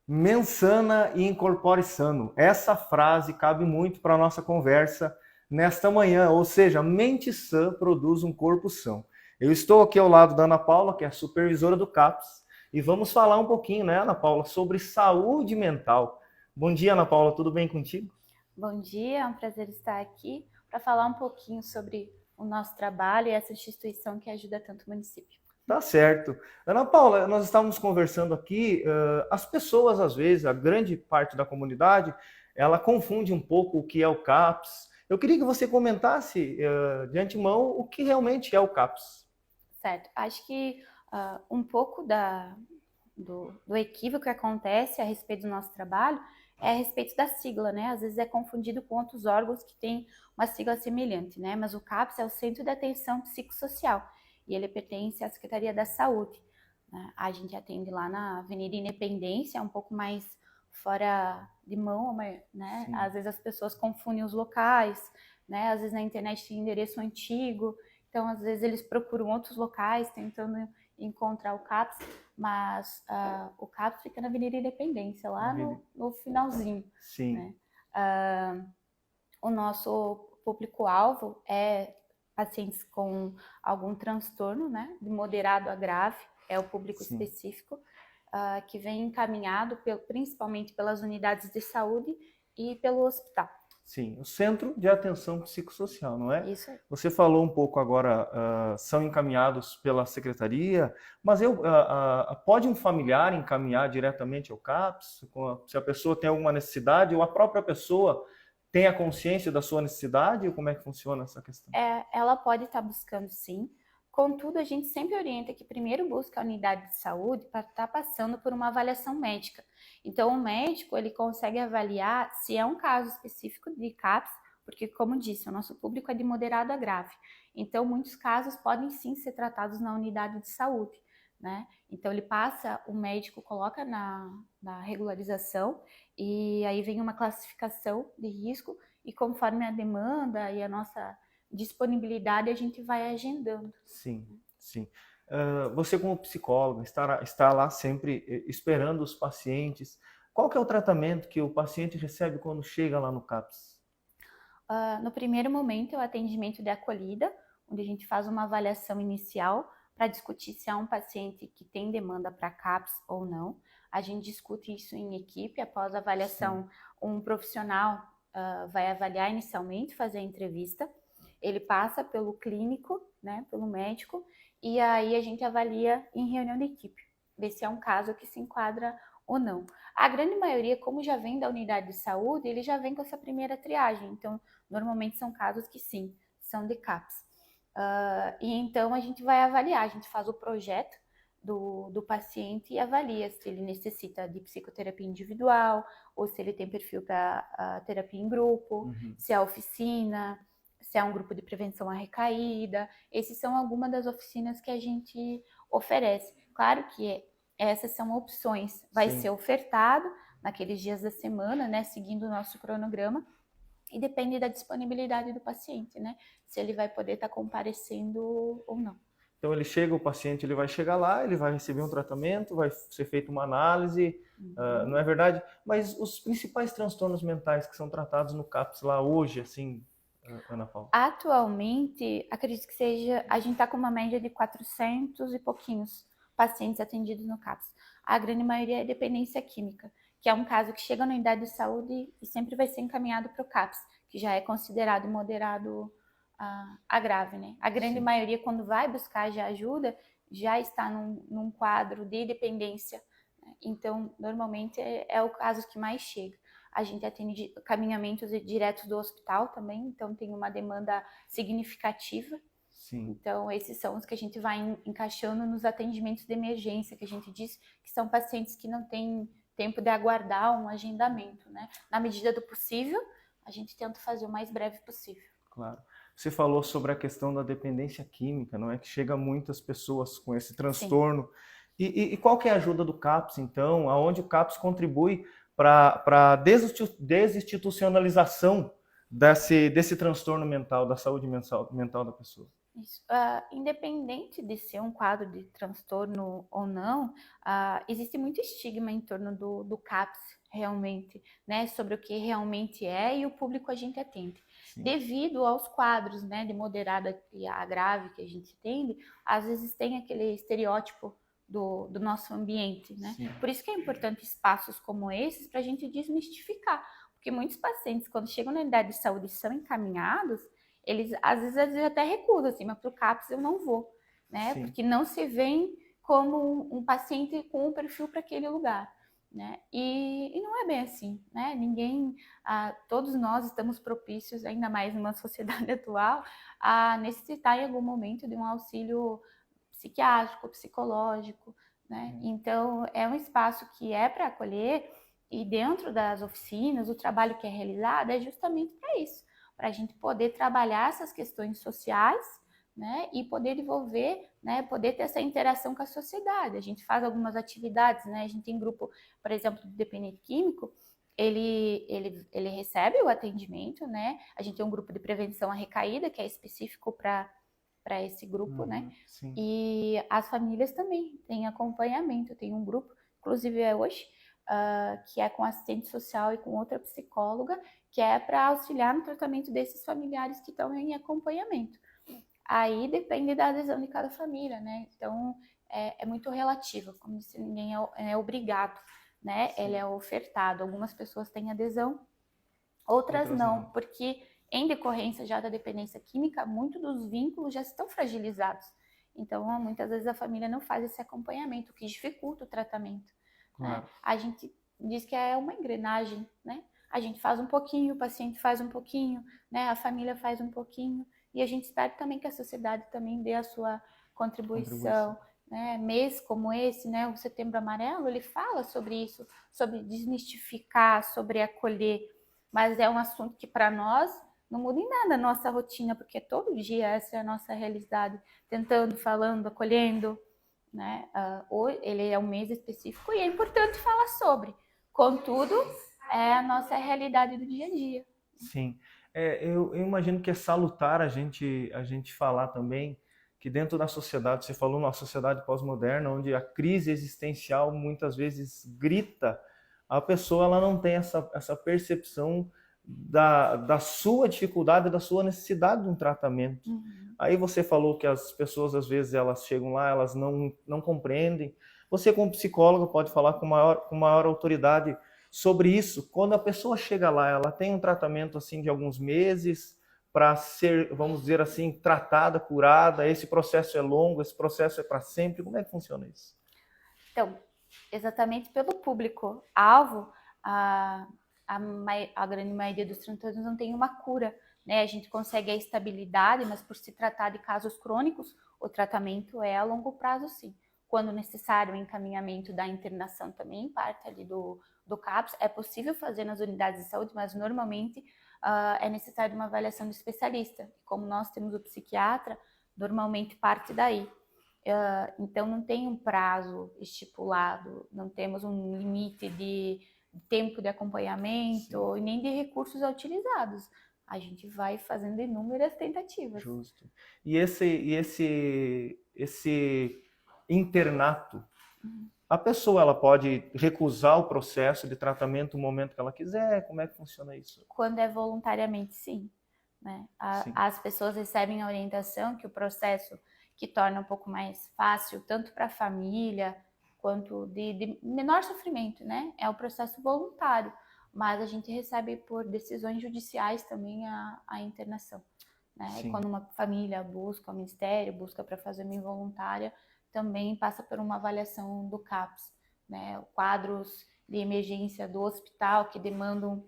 Mensana e incorpore sano. Essa frase cabe muito para a nossa conversa nesta manhã, ou seja, mente sã produz um corpo são. Eu estou aqui ao lado da Ana Paula, que é a supervisora do CAPS, e vamos falar um pouquinho, né, Ana Paula, sobre saúde mental. Bom dia, Ana Paula, tudo bem contigo? Bom dia, é um prazer estar aqui para falar um pouquinho sobre o nosso trabalho e essa instituição que ajuda tanto o município. Tá certo. Ana Paula, nós estávamos conversando aqui, as pessoas, às vezes, a grande parte da comunidade, ela confunde um pouco o que é o CAPS. Eu queria que você comentasse, de antemão, o que realmente é o CAPS. Certo, acho que um pouco do equívoco que acontece a respeito do nosso trabalho é a respeito da sigla, né? Às vezes é confundido com outros órgãos que têm uma sigla semelhante, né? Mas o CAPS é o Centro de Atenção Psicossocial e ele pertence à Secretaria da Saúde, né? A gente atende lá na Avenida Independência, um pouco mais fora de mão, né? Sim, Às vezes as pessoas confundem os locais, né? Às vezes na internet tem endereço antigo, então às vezes eles procuram outros locais tentando encontrar o CAPS, mas o CAPS fica na Avenida Independência, lá no finalzinho, sim, né? O nosso público-alvo é pacientes com algum transtorno, né, de moderado a grave, é o público sim. específico, que vem encaminhado principalmente pelas unidades de saúde e pelo hospital. Sim, o Centro de Atenção Psicossocial, não é? Isso aí. Você falou um pouco agora, são encaminhados pela secretaria, mas pode um familiar encaminhar diretamente ao CAPS, se a pessoa tem alguma necessidade, ou a própria pessoa tem a consciência da sua necessidade, ou como é que funciona essa questão? Ela pode estar buscando sim, contudo, a gente sempre orienta que primeiro busque a unidade de saúde para estar passando por uma avaliação médica. Então, o médico ele consegue avaliar se é um caso específico de CAPS, porque, como disse, o nosso público é de moderado a grave. Então, muitos casos podem sim ser tratados na unidade de saúde, né? Então, ele passa, o médico coloca na regularização e aí vem uma classificação de risco e conforme a demanda e a nossa disponibilidade, a gente vai agendando. Sim, sim. Você como psicóloga está lá sempre esperando os pacientes. Qual que é o tratamento que o paciente recebe quando chega lá no CAPS? No primeiro momento, é o atendimento de acolhida, onde a gente faz uma avaliação inicial para discutir se há um paciente que tem demanda para CAPS ou não. A gente discute isso em equipe, após a Sim, avaliação, um profissional vai avaliar inicialmente, fazer a entrevista, ele passa pelo clínico, né, pelo médico, e aí a gente avalia em reunião de equipe, ver se é um caso que se enquadra ou não. A grande maioria, como já vem da unidade de saúde, ele já vem com essa primeira triagem, então normalmente são casos que sim, são de CAPS. E então a gente vai avaliar, a gente faz o projeto do paciente e avalia se ele necessita de psicoterapia individual ou se ele tem perfil para terapia em grupo, uhum, se é oficina, se é um grupo de prevenção à recaída. Essas são algumas das oficinas que a gente oferece. Claro que essas são opções, vai ser sim. ofertado naqueles dias da semana, né, seguindo o nosso cronograma, e depende da disponibilidade do paciente, né? Se ele vai poder estar comparecendo ou não. Então ele chega, o paciente ele vai chegar lá, ele vai receber um tratamento, vai ser feita uma análise, não Uhum. é verdade? Mas os principais transtornos mentais que são tratados no CAPS lá hoje, assim, Ana Paula? Atualmente, acredito que seja, a gente está com uma média de 400 e pouquinhos pacientes atendidos no CAPS. A grande maioria é dependência química, que é um caso que chega na unidade de saúde e sempre vai ser encaminhado para o CAPS, que já é considerado moderado a grave, né? A grande Sim, maioria, quando vai buscar já ajuda, já está num quadro de dependência, né? Então, normalmente é o caso que mais chega. A gente atende caminhamentos diretos do hospital também, então tem uma demanda significativa. sim. Então, esses são os que a gente vai encaixando nos atendimentos de emergência, que a gente diz que são pacientes que não têm tempo de aguardar um agendamento, né? Na medida do possível, a gente tenta fazer o mais breve possível. Claro. Você falou sobre a questão da dependência química, não é? Que chega muitas pessoas com esse Sim. transtorno. E qual que é a ajuda do CAPS, então? Aonde o CAPS contribui para a desinstitucionalização desse transtorno mental, da saúde mental da pessoa? Isso. Independente de ser um quadro de transtorno ou não, existe muito estigma em torno do CAPS, realmente, né, sobre o que realmente é e o público a gente atende. Sim. Devido aos quadros, né, de moderada a grave que a gente atende, às vezes tem aquele estereótipo do nosso ambiente, né? Sim. Por isso que é importante espaços como esses para a gente desmistificar, porque muitos pacientes, quando chegam na unidade de saúde e são encaminhados, eles às vezes até recusam, assim, mas para o CAPS eu não vou, né? Sim. Porque não se vê como um paciente com um perfil para aquele lugar, né? E não é bem assim, né? Ninguém, todos nós estamos propícios, ainda mais numa sociedade atual, a necessitar em algum momento de um auxílio psiquiátrico, psicológico, né? Então é um espaço que é para acolher e dentro das oficinas o trabalho que é realizado é justamente para isso, para a gente poder trabalhar essas questões sociais, né, e poder desenvolver, né, poder ter essa interação com a sociedade. A gente faz algumas atividades, né, a gente tem grupo, por exemplo, do dependente químico, ele recebe o atendimento, né, a gente tem um grupo de prevenção à recaída, que é específico para esse grupo, né, Sim. e as famílias também têm acompanhamento, tem um grupo, inclusive é hoje, que é com assistente social e com outra psicóloga, que é para auxiliar no tratamento desses familiares que estão em acompanhamento. Aí depende da adesão de cada família, né? Então é muito relativo, como se ninguém é obrigado, né? Sim. Ele é ofertado. Algumas pessoas têm adesão, outras não, porque em decorrência já da dependência química, muitos dos vínculos já estão fragilizados. Então, muitas vezes a família não faz esse acompanhamento, o que dificulta o tratamento. Claro. Né? A gente diz que é uma engrenagem, né? A gente faz um pouquinho, o paciente faz um pouquinho, né? A família faz um pouquinho, e a gente espera também que a sociedade também dê a sua contribuição. Né? Mês como esse, né? O Setembro Amarelo, ele fala sobre isso, sobre desmistificar, sobre acolher, mas é um assunto que para nós não muda em nada a nossa rotina, porque todo dia essa é a nossa realidade, tentando, falando, acolhendo, né? Ele é um mês específico e é importante falar sobre. Contudo, é a nossa realidade do dia a dia. Sim. Eu imagino que é salutar a gente falar também que dentro da sociedade, você falou numa sociedade pós-moderna, onde a crise existencial muitas vezes grita, a pessoa ela não tem essa percepção da sua dificuldade, da sua necessidade de um tratamento. Aí você falou que as pessoas, às vezes, elas chegam lá, elas não compreendem. Você, como psicóloga, pode falar com maior autoridade sobre isso. Quando a pessoa chega lá, ela tem um tratamento assim de alguns meses para ser, vamos dizer assim, tratada, curada. Esse processo é longo, esse processo é para sempre. Como é que funciona isso? Então, exatamente pelo público-alvo, a grande maioria dos transtornos não tem uma cura. Né? A gente consegue a estabilidade, mas por se tratar de casos crônicos, o tratamento é a longo prazo, sim. Quando necessário, o encaminhamento da internação também, parte ali do CAPS. É possível fazer nas unidades de saúde, mas normalmente é necessário uma avaliação do especialista. Como nós temos o psiquiatra, normalmente parte daí. Então, não tem um prazo estipulado, não temos um limite de tempo de acompanhamento e nem de recursos utilizados. A gente vai fazendo inúmeras tentativas. Justo. E esse internato, a pessoa ela pode recusar o processo de tratamento no momento que ela quiser? Como é que funciona isso? Quando é voluntariamente, sim. Né? As pessoas recebem a orientação que o processo que torna um pouco mais fácil, tanto para a família quanto de menor sofrimento, né? É o processo voluntário, mas a gente recebe por decisões judiciais também a internação. Né? E quando uma família busca o Ministério, busca para fazer uma involuntária, também passa por uma avaliação do CAPS. Né? Quadros de emergência do hospital que demandam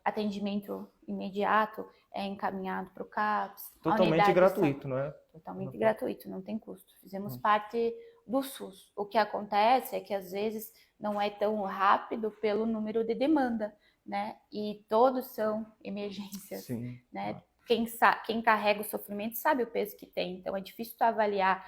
atendimento imediato é encaminhado para o CAPS. Totalmente gratuito, não é? Totalmente gratuito, não tem custo. Fizemos parte do SUS. O que acontece é que às vezes não é tão rápido pelo número de demanda, né? E todos são emergências, Sim. né? Quem carrega o sofrimento sabe o peso que tem, então é difícil tu avaliar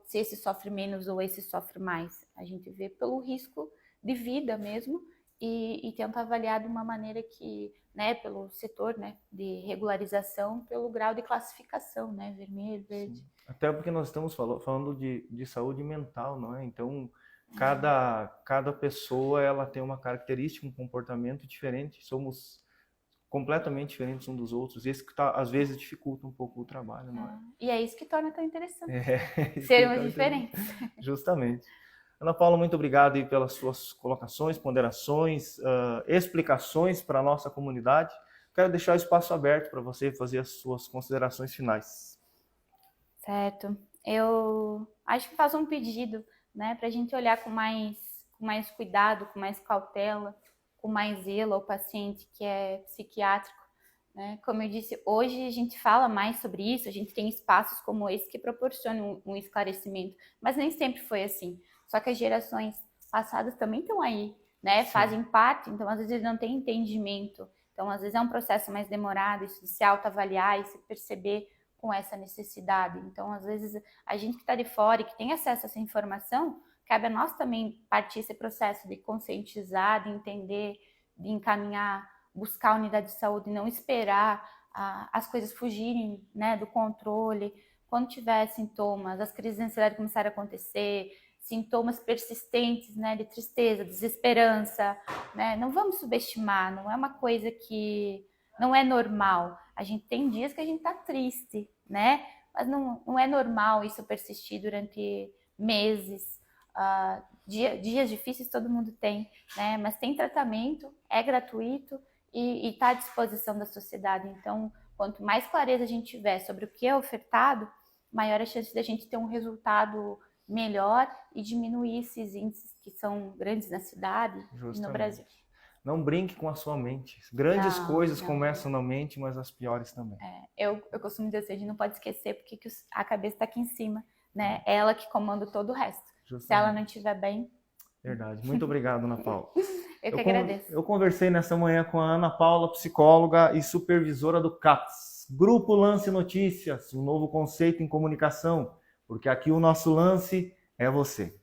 se esse sofre menos ou esse sofre mais. A gente vê pelo risco de vida mesmo e tento avaliar de uma maneira que, né, pelo setor, né, de regularização, pelo grau de classificação, né, vermelho, verde. Sim. Até porque nós estamos falando de saúde mental, não é? Então, cada pessoa ela tem uma característica, um comportamento diferente. Somos completamente diferentes uns dos outros. Esse que às vezes dificulta um pouco o trabalho, não é? E é isso que torna tão interessante. Isso Sermos então, diferentes. justamente. Ana Paula, muito obrigado aí pelas suas colocações, ponderações, explicações para a nossa comunidade. Quero deixar o espaço aberto para você fazer as suas considerações finais. Certo. Eu acho que faço um pedido, né, para a gente olhar com mais cuidado, com mais cautela, com mais zelo ao paciente que é psiquiátrico, né? Como eu disse, hoje a gente fala mais sobre isso, a gente tem espaços como esse que proporcionam um esclarecimento, mas nem sempre foi assim. Só que as gerações passadas também estão aí, né? Sim. Fazem parte, então às vezes eles não têm entendimento. Então, às vezes é um processo mais demorado, isso de se autoavaliar e se perceber com essa necessidade. Então, às vezes, a gente que está de fora e que tem acesso a essa informação, cabe a nós também partir esse processo de conscientizar, de entender, de encaminhar, buscar a unidade de saúde, não esperar as coisas fugirem, né, do controle. Quando tiver sintomas, as crises de ansiedade começarem a acontecer, sintomas persistentes, né, de tristeza, desesperança, né, não vamos subestimar, não é uma coisa que não é normal. A gente tem dias que a gente tá triste, né? Mas não é normal isso persistir durante meses. Dias difíceis todo mundo tem, né? Mas tem tratamento, é gratuito e está à disposição da sociedade. Então, quanto mais clareza a gente tiver sobre o que é ofertado, maior a chance da gente ter um resultado melhor e diminuir esses índices que são grandes na cidade e no Brasil. Não brinque com a sua mente. Grandes coisas começam na mente, mas as piores também. Eu costumo dizer assim, a gente não pode esquecer porque a cabeça está aqui em cima, né? É ela que comanda todo o resto. Justamente. Se ela não estiver bem... Verdade. Muito obrigado, Ana Paula. Eu que agradeço. Eu conversei nessa manhã com a Ana Paula, psicóloga e supervisora do CAPS. Grupo Lance Notícias, um novo conceito em comunicação, porque aqui o nosso lance é você.